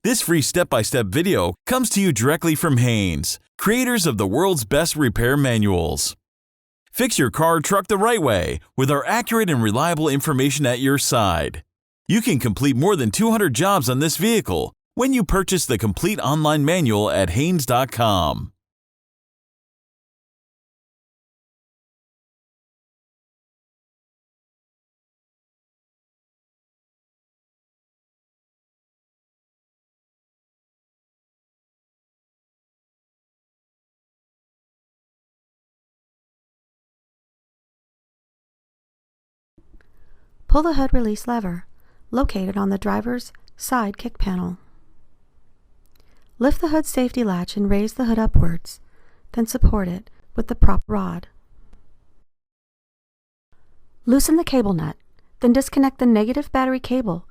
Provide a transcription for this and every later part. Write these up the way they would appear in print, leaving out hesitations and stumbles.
This free step-by-step video comes to you directly from Haynes, creators of the world's best repair manuals. Fix your car or truck the right way with our accurate and reliable information at your side. You can complete more than 200 jobs on this vehicle when you purchase the complete online manual at Haynes.com. Pull the hood release lever, located on the driver's side kick panel. Lift the hood safety latch and raise the hood upwards, then support it with the prop rod. Loosen the cable nut, then disconnect the negative battery cable.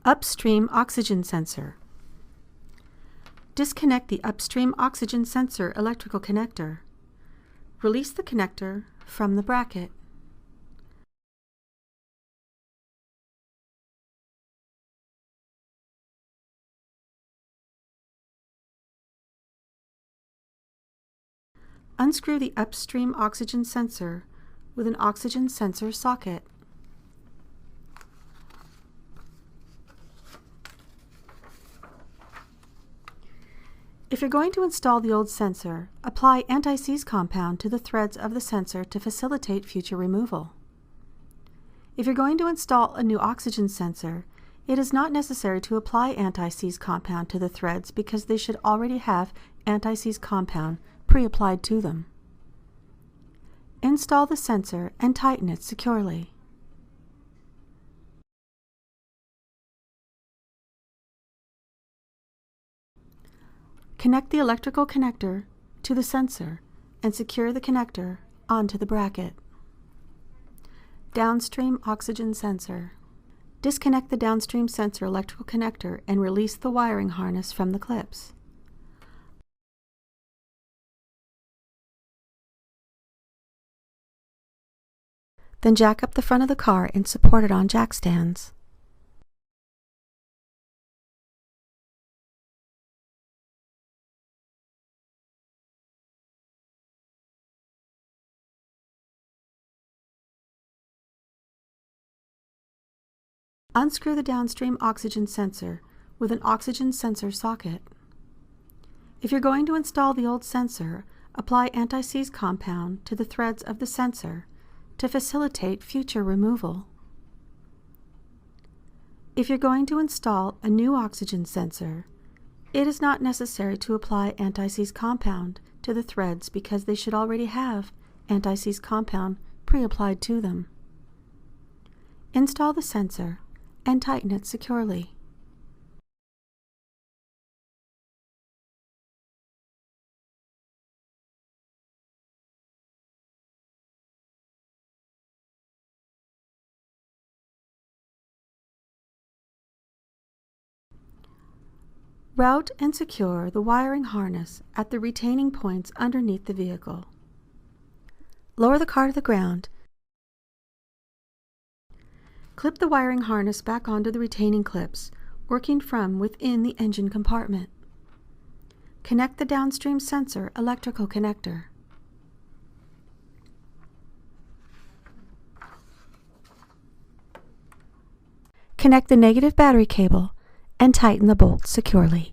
Upstream oxygen sensor. Disconnect the upstream oxygen sensor electrical connector. Release the connector from the bracket. Unscrew the upstream oxygen sensor with an oxygen sensor socket. If you're going to install the old sensor, apply anti-seize compound to the threads of the sensor to facilitate future removal. If you're going to install a new oxygen sensor, it is not necessary to apply anti-seize compound to the threads because they should already have anti-seize compound pre-applied to them. Install the sensor and tighten it securely. Connect the electrical connector to the sensor and secure the connector onto the bracket. Downstream oxygen sensor. Disconnect the downstream sensor electrical connector and release the wiring harness from the clips. Then jack up the front of the car and support it on jack stands. Unscrew the downstream oxygen sensor with an oxygen sensor socket. If you're going to install the old sensor, apply anti-seize compound to the threads of the sensor to facilitate future removal. If you're going to install a new oxygen sensor, it is not necessary to apply anti-seize compound to the threads because they should already have anti-seize compound pre-applied to them. Install the sensor and tighten it securely. Route and secure the wiring harness at the retaining points underneath the vehicle. Lower the car to the ground. Clip the wiring harness back onto the retaining clips, working from within the engine compartment. Connect the downstream sensor electrical connector. Connect the negative battery cable and tighten the bolt securely.